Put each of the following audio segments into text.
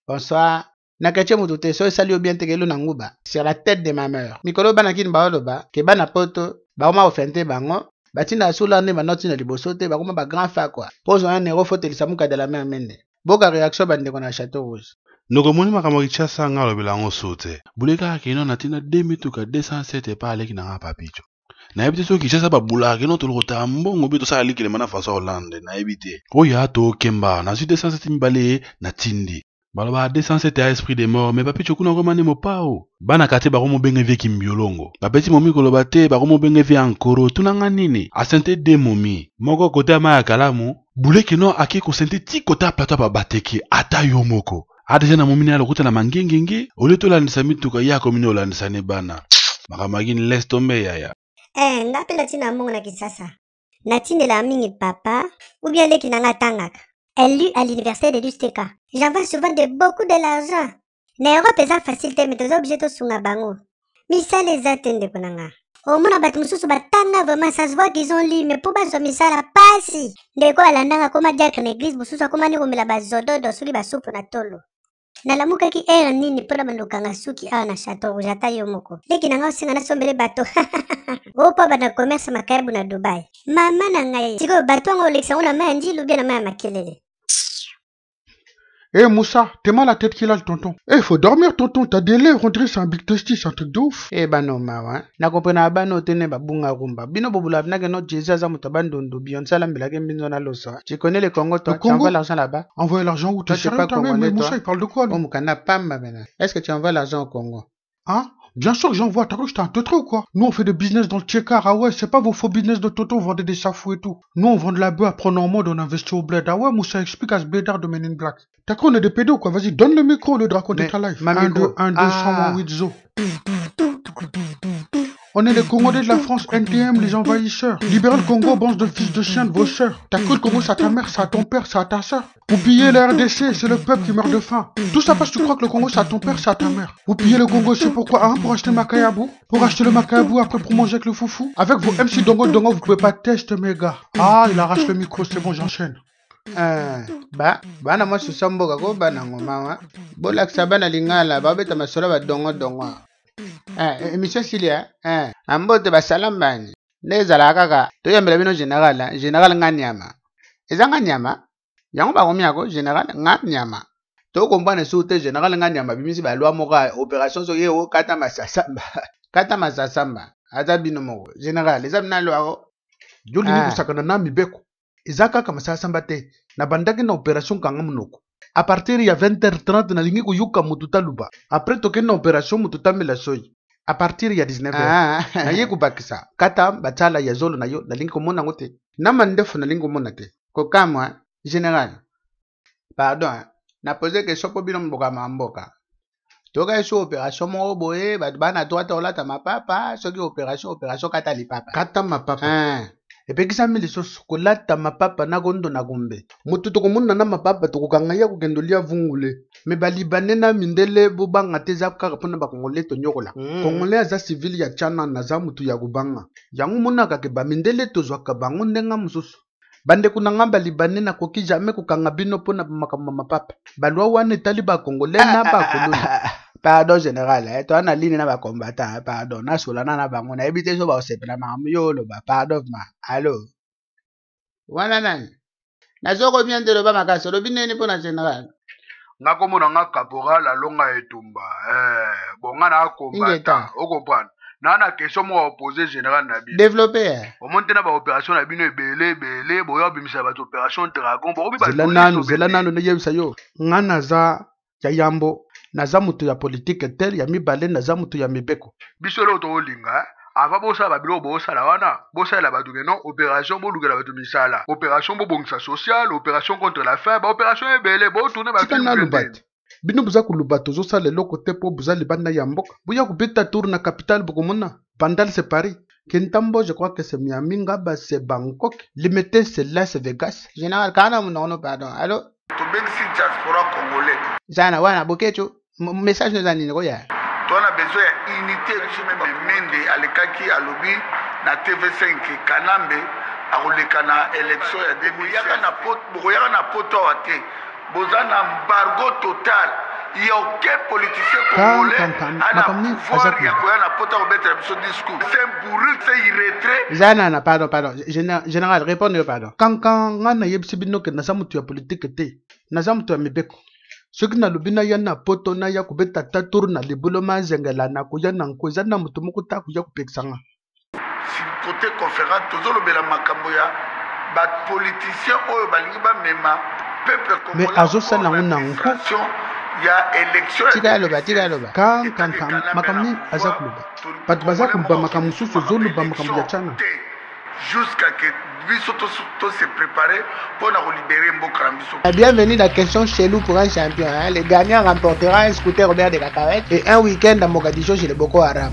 Bonsoir. Nakache mutute so sali bien tegelu nanguba sur la tête de ma mère. Mikolo bana kin baoloba ke bana poto ba ma ofente bango batinda sula ne manoti na libosote ba ba grand fa quoi. Pose un euro faut telisa muka de la main mende. Boka réaction bande kona Château Rouge. Nokomoni makambo kichasa ngalo bilango sote. Buleka kino natina 2000 207 pa aleki na papicho. Na ebite so kichasa ba bulaka no tolota mbongo bito sa aliki le mana faso Hollande na ebite. Oya to kemba na su 207 mbale na tindi. Baloba 207 a esprit de mort mais papicho kuna komane mo pao. Bana kate ba komo benge veki mbiolongo. Ba peti momi koloba te ba komo benge vi ankoro tunanga nini. Asente de momi. Moko kote ama ya kalamu. Buleki no aki konsente ti kota plato ba bateki ata yo moko. Adeja na momini alokuta na mangengenge oleto la ndisa mituka ya komini olandisa ne bana. Makamagini laisse tomber yaya. Napenda tina mungu na kisasa. Natindela mingi papa ou bien leki nanga tangaka. Elle lut à l'université de l'USTK. J'envoie souvent beaucoup de l'argent. Na Europe eza facilité mais toza obligé to sunga bango. Misala eza tende konanga. Omona batu mususu batanga vraiment ça se voit qu'ils ont lu mais pour bazo misala pasi. Ndeko alandanga koma diacre na église mususu akoma ni komela bazododo soki basupu na tolo. Nalamukaki era nini mpona bandokanga suki awa na Château Rouge ata yo moko. Leki nanga osenga nasombele bato. Opo bana commerce makaribu na Dubai. Mama na ngai. Siko bato ngo olekisa na maya njilu bien na maya makelele. Eh Moussa, t'es mal à la tête qu'il a le tonton. Eh, faut dormir tonton, t'as des lèvres, on dirait c'est un big testis, c'est un truc de ouf. Eh bano mawa, na comprena bano tene babunga rumba. Bino bobula vnage no Jésus za mutabandondo Beyoncé lambelage mbinzo na loso. Tu connais le Congo toi, tu envoies l'argent là-bas? Envoie l'argent où? T'es sérieux toi même? Mais Moussa il parle de quoi lui? Oh mukana pamba bena. Est-ce que tu envoies l'argent au Congo? Hein? Bien sûr que j'envoie, t'as cru que j'étais un teutré ou quoi? Nous on fait des business dans le tchekar, ah ouais, c'est pas vos faux business de Toto, vous vendez des safou et tout. Nous on vend de la bœuf, après en mode on investit au bled. Ah ouais, Moussa explique à ce blédard de Men in Black. T'as cru on est des pédos quoi? Vas-y, donne le micro, le dragon de ta life. 1, 2, 1, 2, 108 zo. On est les Congolais de la France, NTM, les envahisseurs. Libérez le Congo, bande de fils de chien de vos sœurs. T'as cru le Congo, c'est à ta mère, c'est à ton père, c'est à ta sœur. Vous pillez la RDC, c'est le peuple qui meurt de faim. Tout ça parce que tu crois que le Congo, c'est à ton père, c'est à ta mère. Vous pillez le Congo, c'est pourquoi? Hein, pour acheter Makayabou? Pour acheter le Makayabou après pour manger avec le foufou? Avec vos MC Dongo, vous pouvez pas tester, mes gars. Ah, il arrache le micro, c'est bon, j'enchaîne. Bana moi susambo kako bana ngoma. Bolak sabana lingala, babeta masolo ba dongo. Émission Silia, ambote basalambani. Nezala kaka, toyambela bino général nganyama. Eza nganyama, yango ba komiako général nganyama. To comprendre soute général nganyama bimisi ba loi moka opération so yeo kata masasamba. Kata masasamba. Aza bino moko. Général, eza bina loi Joli ni kusakana na mibeko. Eza kaka masasamba te. Na bandaki na opération kanga munoko. À partir ya 20h30 na lingi kuyuka mututa luba. Après toke na opération mututa mela soyi. À partir ya 19h. Na ye kubakisa. Kata batala ya zolo na yo na lingi komona ngote. Na mandefu na lingi komona te. Kokamwa, général. Pardon, na posé question po bino mboka mamboka. Toka eso opération mo boye bana droite olata mapapa, soki opération kata lipapa. Kata mapapa. Epekisa mili soso kolata mapapa na gondo na gombe. Mutu tokomona na mapapa tokokanga ya kokendolia vungule. Me balibane na mindele bubanga teza kaka pona bakongole to nyokola. Kongole aza civil ya chana na za mutu ya kubanga. Yangu mona kake ba mindele tozwaka bango ndenga mususu. Bande kuna ngamba libane na koki jamais kukanga bino pona makambo mapapa. Balwa wane tali ba kongole na ba koloni. Pardon général, toi na ligne na ba combattant, pardon, na solana na bango na ebite so ba osepela mamu yolo ba pardon ma. Allo. Wana nani? Na zoko bien de ba makaso, lo bineni pona général. Ngakomona nga caporal alonga etumba. Bonga na combattant, o comprendre. Nana question mo opposé général na bi. Développer. O monte na ba opération na bino ebele, boyo bimisa ba opération dragon, bo bi ba. Zela nano na yebisa yo. Ngana za ya yambo. Naza mutu ya politique tel ya mibale naza mutu ya mibeko. Bisolo to linga ava bosa ba bilo bosa la wana bosa la batu non opération bo lugela batu misala opération bo bongisa social opération contre la faim ba opération ebele bo tourner ba tika lubat bino buza kulubato zo sala loko te po buza libanda ya mboka buya kubeta tour na capitale bokomona Bandal c'est Paris Kintambo je crois que c'est Miami ngaba c'est Bangkok limité c'est Las Vegas. Général kana munono pardon. Allô to bensi diaspora congolais Zana wana bokecho message nous a dit quoi ya? Toi on a besoin d'unité même mende alekaki alobi na TV5 Kanambe akolekana élection ya 2000 yaka na poto ate bozana embargo total Il n'y a aucun politicien congolais à pouvoir y avoir son discours. C'est un bourru, c'est irrétrait. Zana, pardon. Général, répondez, pardon. Quand on a yebsibino que nasamutu ya politique te, nasamutu ya mibeko. Ce qui n'a le bina yana poto na ya kubeta tatur na libulo mazengela na kuyana nkoza na mutu mukuta kuya kupeksanga. Si côté conférence, toujours le bela makamboya, bat politicien oyo balingi ba mema peuple congolais. Mais azosa na nguna nko. Il y a élection. Tika loba. Quand makamni azakuluba. Pat bazakuluba makamususu zoluba makambu ya chana. Jusqu'à que Biso se préparer pour libérer Mbokrambiso. Bienvenue dans la question chelou pour un champion. Hein. Le gagnant remportera un scooter Robert de Cacahuètes et un week-end à Mogadiscio chez les Boko Haram.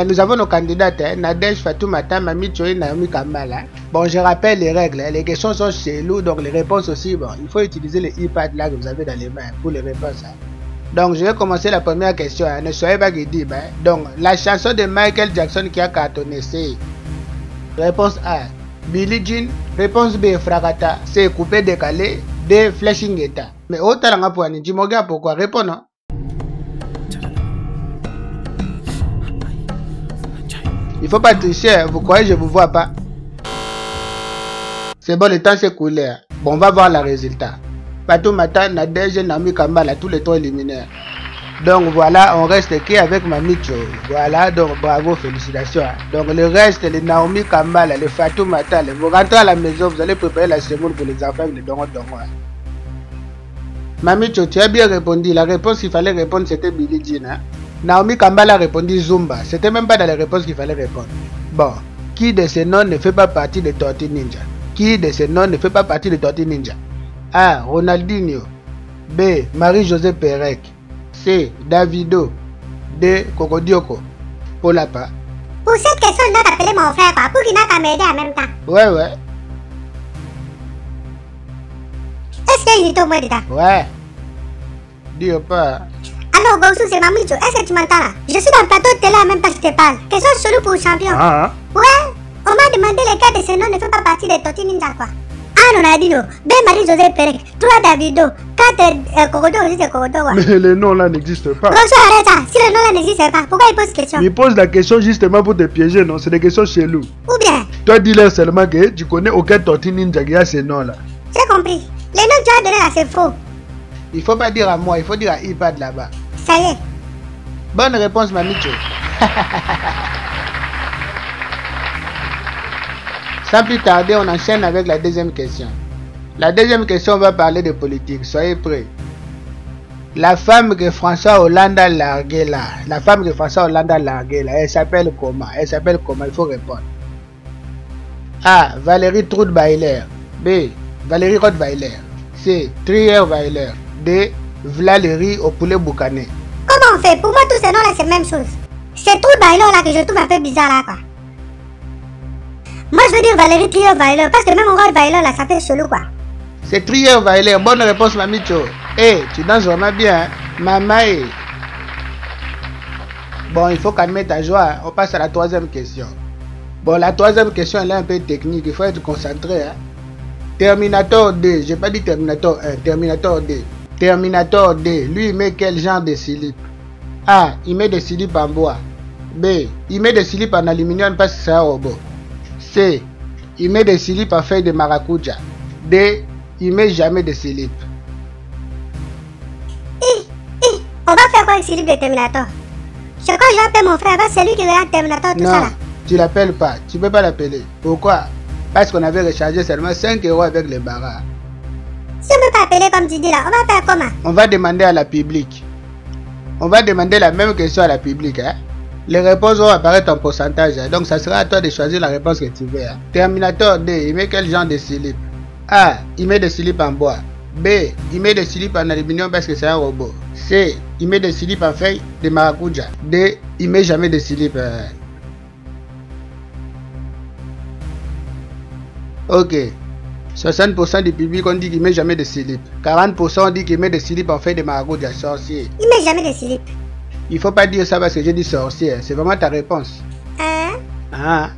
Nous avons nos candidates, Nadège Fatoumata, Mami Tchoé, Naomi Kamala. Bon, je rappelle les règles. Les questions sont cheloues, donc les réponses aussi. Bon, il faut utiliser les iPads là que vous avez dans les mains pour les réponses. Hein. Donc, je vais commencer la première question. Hein. Ne soyez pas guédib. Hein. Donc, la chanson de Michael Jackson qui a cartonné, c'est... Réponse A, Billie Jean. Réponse B, Fragata. C, coupé décalé. D, Flashing Eta. Mais autant la pour Annie, dis-moi pourquoi. Réponds, non? Il faut pas tricher, vous croyez que je vous vois pas? C'est bon, le temps s'est écoulé. Bon, on va voir le résultat. Fatoumata, Nadège, Naomi Kamala, tous les trois éliminés. Donc voilà, on reste qui avec Mami Tchoé. Voilà, donc bravo, félicitations. Donc le reste, les Naomi Kamala, les Fatoumata, vous rentrez à la maison, vous allez préparer la semoule pour les enfants, les dongo. Mami Tchoé, tu as bien répondu. La réponse qu'il fallait répondre, c'était Billie Jean. Hein? Naomi Kamala a répondu Zumba. C'était même pas dans les réponses qu'il fallait répondre. Bon, qui de ces noms ne fait pas partie de Tortue Ninja? Qui de ces noms ne fait pas partie de Tortue Ninja? A. Ronaldinho. B. Marie-Josée Pérec. C. Davido. D. Kokodioko. Polapa. Pour cette question, je dois appeler mon frère quoi, pour qu'il n'a qu'à m'aider en même temps. Ouais. Est-ce qu'il y a une idée au moins dedans? Ouais. Dis pas. Alors, Gosou, c'est Mami Tchoé. Est-ce que tu m'entends là? Je suis dans le plateau de télé en même temps que je te parle. Question chelou pour le champion. Ouais, on m'a demandé lesquels de ces noms ne font pas partie des Tortues Ninja quoi. A. Ronaldinho. B. Marie-Josée Pérec. 3. Davido. 4. Kokodo, aussi c'est Kokodo quoi. Mais les noms là n'existent pas. Gosou, arrête ça. Si les noms là n'existent pas, pourquoi il pose cette question? Il pose la question justement pour te piéger, non? C'est des questions cheloues. Ou bien? Toi, dis-leur seulement que tu connais aucun Tortue Ninja qui a ces noms là. J'ai compris. Les noms que tu as donnés là, c'est faux. Il faut pas dire à moi, il faut dire à iPad là-bas. Ça y est. Bonne réponse, Mami Tchoé. Sans plus tarder, on enchaîne avec la deuxième question. La deuxième question, on va parler de politique. Soyez prêts. La femme que François Hollande a larguée là, elle s'appelle comment? Il faut répondre. A. Valérie Troudweiler. B. Valérie Rottweiler. C. Trierweiler. D. Valérie au poulet boucané. Comment on fait? Pour moi, tous ces noms-là, c'est la même chose. C'est Troudweiler là que je trouve un peu bizarre là quoi. Moi, je veux dire Valérie Trierweiler parce que même Rottweiler là, ça fait chelou quoi. C'est Trierweiler. Bonne réponse, Mami Tchoé. Eh, tu danses vraiment bien, hein? Maman. Bon, il faut calmer ta joie. On passe à la troisième question. Bon, la troisième question, elle est un peu technique. Il faut être concentré. Hein? Terminator D. J'ai pas dit Terminator 1. Terminator D. Terminator D. Lui, il met quel genre de slip? A. Il met des slips en bois. B. Il met des slips en aluminium parce que c'est un robot. C. Il met des slips en feuille de maracuja. D. Il met jamais de slips. On va faire quoi avec slip de Terminator? Je crois que je vais appeler mon frère, c'est lui qui regarde Terminator, tout non, ça là. Tu l'appelles pas, tu peux pas l'appeler. Pourquoi? Parce qu'on avait rechargé seulement 5 € avec les barras. Si on ne peut pas appeler comme tu dis là, on va faire comment? On va demander à la public. On va demander la même question à la public. Hein? Les réponses vont apparaître en pourcentage. Hein? Donc ça sera à toi de choisir la réponse que tu veux. Hein? Terminator D, il met quel genre de slip? A. Il met des slips en bois. B. Il met des slips en aluminium parce que c'est un robot. C. Il met des slips en feuille de maracuja. D. Il met jamais de slips. Ok. 60% du public on dit qu'il met jamais de slips. 40% on dit qu'il met des slips en feuille de maracuja. Sorcier. Il met jamais de slips. Il faut pas dire ça parce que j'ai dit sorcier. C'est vraiment ta réponse. Hein? Ah.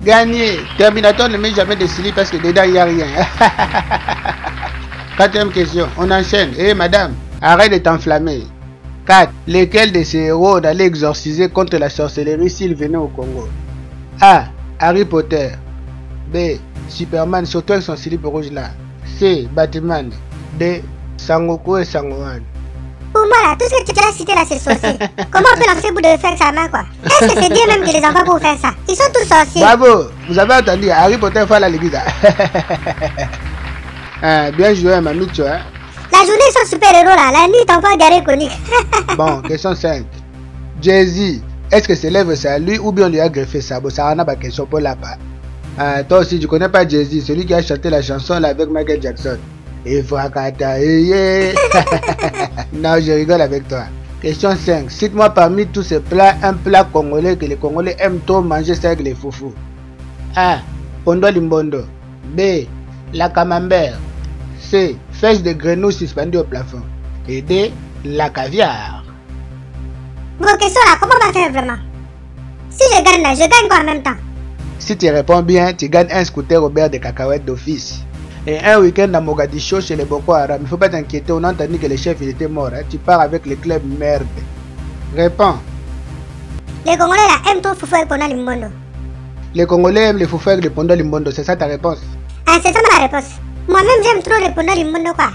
Gagné. Terminator ne met jamais de slips parce que dedans il n'y a rien. Quatrième question. On enchaîne. Eh madame, arrête de t'enflammer. 4. Lesquels de ces héros d'aller exorciser contre la sorcellerie s'ils venaient au Congo? A. Harry Potter. B. Superman, surtout avec son slip rouge là. C. Batman. D. Sangoku et Sangohan. Pour moi là, tout ce que tu as cité là c'est sorcier. Comment on peut lancer bout de feu avec sa main quoi? Est-ce que c'est Dieu même qui les envoie pour faire ça? Ils sont tous sorciers. Bravo, vous avez entendu, Harry Potter fait à l'église. Bien joué mamie, tu vois. La journée ils sont super héros là, la nuit t'en fais garé conique. Bon, question 5. Jay-Z, est-ce que ses lèvres c'est à lui ou bien on lui a greffé ça? Bon, ça en a pas question pour là-bas. Toi aussi tu connais pas Jay-Z, celui qui a chanté la chanson là avec Michael Jackson. Et Frakata, non, je rigole avec toi. Question 5. Cite-moi parmi tous ces plats un plat congolais que les Congolais aiment trop manger, c'est avec les foufous. A. Pondo limbondo. B. La camembert. C. Fesses de grenouille suspendues au plafond. Et D. La caviar. Vos questions là, comment on va faire vraiment? Si je gagne là, je gagne quoi en même temps? Si tu réponds bien, tu gagnes un scooter Robert de cacahuètes d'office. Et un week-end à Mogadiscio chez les Boko Haram. Il ne faut pas t'inquiéter, on a entendu que le chef il était mort. Hein. Tu pars avec le club merde. Réponds. Les Congolais là aiment trop foufou avec Pondo limbondo. Les Congolais aiment les foufous avec les Pondo limbondo, c'est ça ta réponse? Ah, c'est ça ma réponse. Moi-même j'aime trop les Pondo limbondo quoi.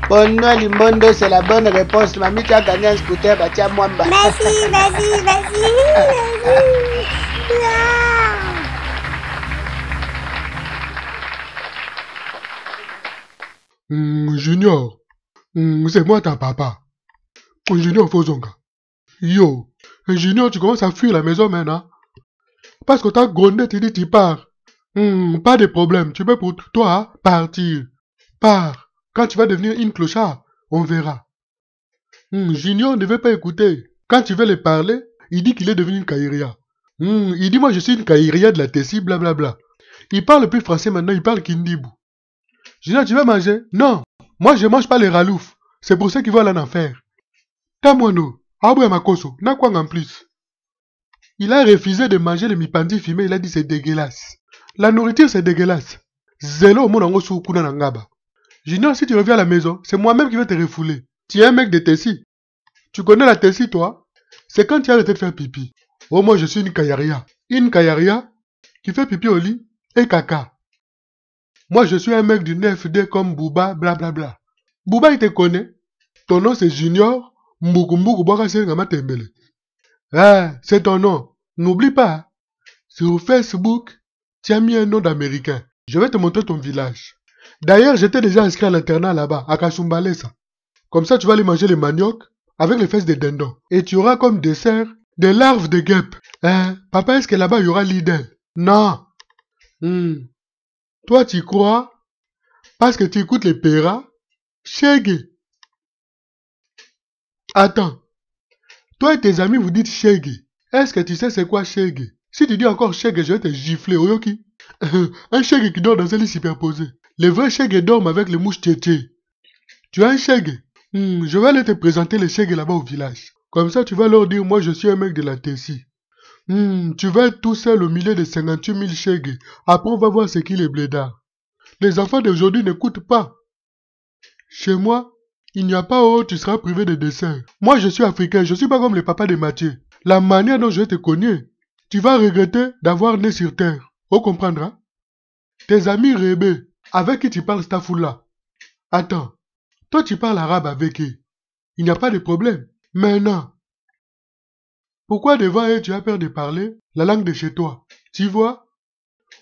Pondo limbondo, c'est la bonne réponse. Mamie, tu as gagné un scooter, bah tiens moi. Merci, merci, merci. Junior, c'est moi ta papa. Junior Fozonga. Yo, Junior, tu commences à fuir la maison maintenant. Parce que t'as grondé, tu dis tu pars. Pas de problème, tu peux pour toi partir. Pars. Quand tu vas devenir une clochard, on verra. Junior ne veut pas écouter. Quand tu veux le parler, il dit qu'il est devenu une Kairia. Il dit moi je suis une Kairia de la Tessie, blablabla. Il parle plus français maintenant, il parle Kindibou. Junior, tu veux manger? Non. Moi, je mange pas les raloufs. C'est pour ça qu'il va aller en enfer. Tamono, Abou Makoso, n'a quoi en plus. Il a refusé de manger les mipandi fumés, il a dit c'est dégueulasse. La nourriture c'est dégueulasse. Zélo monango soukuna nangaba. Junior, si tu reviens à la maison, c'est moi-même qui vais te refouler. Tu es un mec de Tessie. Tu connais la Tessie, toi? C'est quand tu as arrêté de faire pipi. Oh, moi je suis une Kayaria. Une Kayaria qui fait pipi au lit et caca. Moi, je suis un mec du 9D comme Booba, blablabla. Booba, il te connaît. Ton nom, c'est Junior Mbukumbuku Bwakasengama Tembele. Ah, c'est ton nom. N'oublie pas. Sur Facebook, tu as mis un nom d'Américain. Je vais te montrer ton village. D'ailleurs, j'étais déjà inscrit à l'internat là-bas, à Kasumbalesa. Comme ça, tu vas aller manger les maniocs avec les fesses de dindon. Et tu auras comme dessert des larves de guêpes. Papa, est-ce que là-bas, il y aura Lidl? Non. Toi, tu crois? Parce que tu écoutes les péras? Shege. Attends. Toi et tes amis, vous dites Shege. Est-ce que tu sais c'est quoi Shege? Si tu dis encore Shege, je vais te gifler, Oyoki. Un Shege qui dort dans un lit superposé. Les vrais Shege dorment avec les mouches tchétché. Tu as un Shege? Je vais aller te présenter les Shege là-bas au village. Comme ça, tu vas leur dire, moi je suis un mec de la Tessie. Tu vas être tout seul au milieu de 58 000 Shege. Après, on va voir ce qu'il est blédard. Les enfants d'aujourd'hui n'écoutent pas. Chez moi, il n'y a pas où tu seras privé de dessert. Moi, je suis africain, je suis pas comme les papas de Mathieu. La manière dont je te connais, tu vas regretter d'avoir né sur terre. On comprendra? Tes amis rébés, avec qui tu parles Stafoula. Attends, toi tu parles arabe avec eux. Il n'y a pas de problème. Maintenant, pourquoi devant eux tu as peur de parler la langue de chez toi? Tu vois?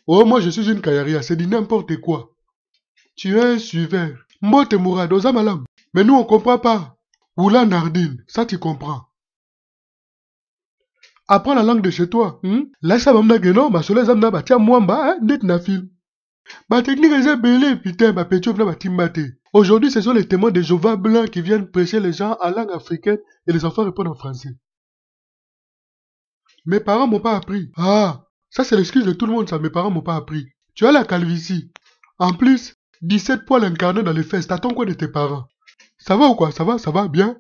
Oh, moi je suis une Kayaria, c'est dit n'importe quoi. Tu es un suiveur. Mbote Mourad, Ozamalam. Mais nous on comprend pas. Oula Nardine, ça tu comprends. Apprends la langue de chez toi. Là ça va me dire ma soleil zamna ba tia mwamba, net na film. Ma technique est belé, putain, ma pétio vna timbate. Aujourd'hui ce sont les témoins de Jéhovah blancs qui viennent prêcher les gens en langue africaine et les enfants répondent en français. Mes parents m'ont pas appris. Ah, ça c'est l'excuse de tout le monde, ça, mes parents m'ont pas appris. Tu as la calvitie. En plus, 17 poils incarnés dans les fesses, t'attends quoi de tes parents? Ça va ou quoi? Ça va bien?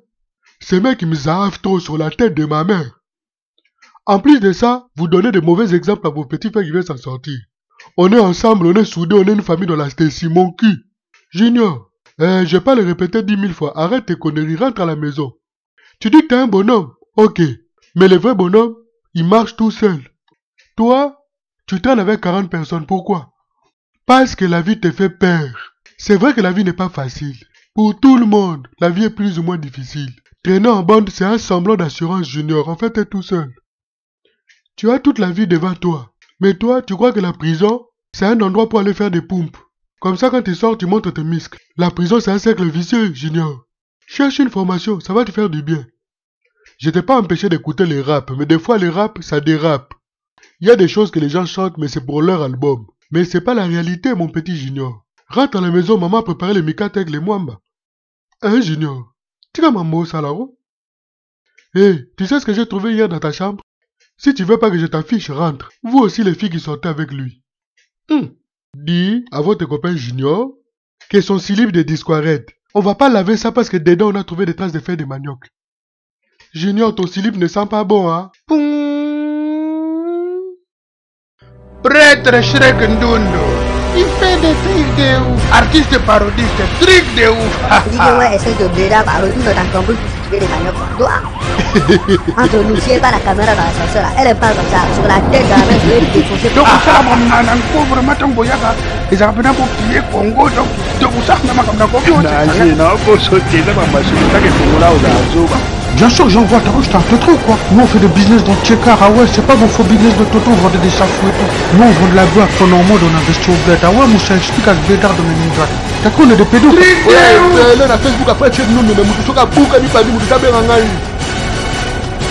Ces mecs qui me zahavent trop sur la tête de ma mère. En plus de ça, vous donnez de mauvais exemples à vos petits frères qui viennent s'en sortir. On est ensemble, on est soudés, on est une famille dans la Tessie, mon cul. Junior, je vais pas le répéter 10 000 fois, arrête tes conneries, rentre à la maison. Tu dis que t'es un bonhomme. Ok. Mais le vrai bonhomme, il marche tout seul. Toi, tu traînes avec 40 personnes. Pourquoi? Parce que la vie te fait peur. C'est vrai que la vie n'est pas facile. Pour tout le monde, la vie est plus ou moins difficile. Traîner en bande, c'est un semblant d'assurance junior. En fait, t'es tout seul. Tu as toute la vie devant toi. Mais toi, tu crois que la prison, c'est un endroit pour aller faire des pompes. Comme ça, quand tu sors, tu montres tes muscles. La prison, c'est un cercle vicieux, junior. Cherche une formation, ça va te faire du bien. Je t'ai pas empêché d'écouter les raps, mais des fois, les raps, ça dérape. Il y a des choses que les gens chantent, mais c'est pour leur album. Mais c'est pas la réalité, mon petit junior. Rentre à la maison, maman a préparé les mikate avec les mwamba. Hein, junior? Tu vas m'emmener ça là-haut? Hé, tu sais ce que j'ai trouvé hier dans ta chambre? Si tu veux pas que je t'affiche, rentre. Vous aussi les filles qui sortaient avec lui. Dis à votre copain junior que son slip de disquarette. On va pas laver ça parce que dedans on a trouvé des traces de feuilles de manioc. Junior, ton slip ne sent pas bon, hein? Prêtre Shrek Ndundo, il fait des trucs de ouf. Artiste parodiste, trucs de ouf. Dis que ouais, essaie de blader à parler tout dans ton compte tu fais des maniocs. Entre nous, si elle pas la caméra dans l'ascenseur là, elle parle comme ça, sur la tête de la main, je vais lui défoncer. Donc ça, mon nanan, pauvre matin boyaka, ils ont appelé pour piller Congo, donc ça, on a ma caméra. Bien sûr, j'envoie ta roche, t'as un trop quoi. Nous on fait des business dans Tchekar, ah ouais, c'est pas vos faux business de Toto, vendre des safou et tout. Nous on vend de la boîte, ton normand, on investit au bled. Ah ouais, mon cher, explique à ce blédard de Leningrad. T'as quoi, on est des pédos? Ouais, là, la Facebook après, tu es nous, mais nous, tu as bouca, ni pas dit, nous, tu as bien en aïe.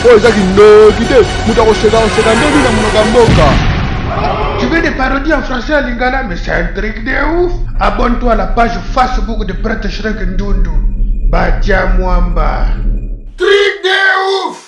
Oh, Zaki, no, quitte, nous t'as reçu dans ce gandé, nous, dans mon gamboka. Tu veux des parodies en français à Lingala, mais c'est un truc de ouf. Abonne-toi à la page Facebook de Prêtre Shrek Ndundo. Badia Mwamba. Truc de ouf!